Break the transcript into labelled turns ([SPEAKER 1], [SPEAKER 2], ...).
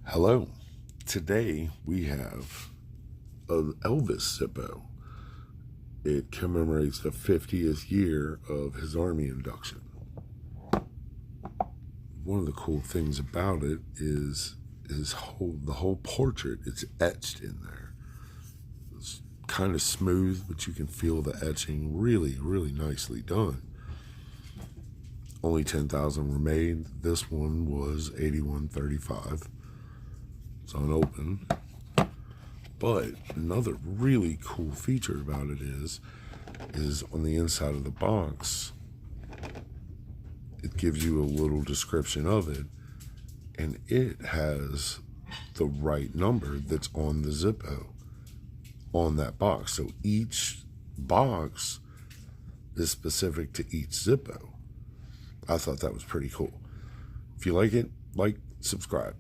[SPEAKER 1] Hello. Today we have an Elvis Zippo. It commemorates the 50th year of his Army induction. One of the cool things about it is the whole portrait. It's etched in there. It's kind of smooth, but you can feel the etching really, really nicely done. Only 10,000 were made. This one was 8135. It's unopened. But another really cool feature about it is on the inside of the box, it gives you a little description of it, and it has the right number that's on the Zippo on that box. So each box is specific to each Zippo. I thought that was pretty cool. If you like it, subscribe.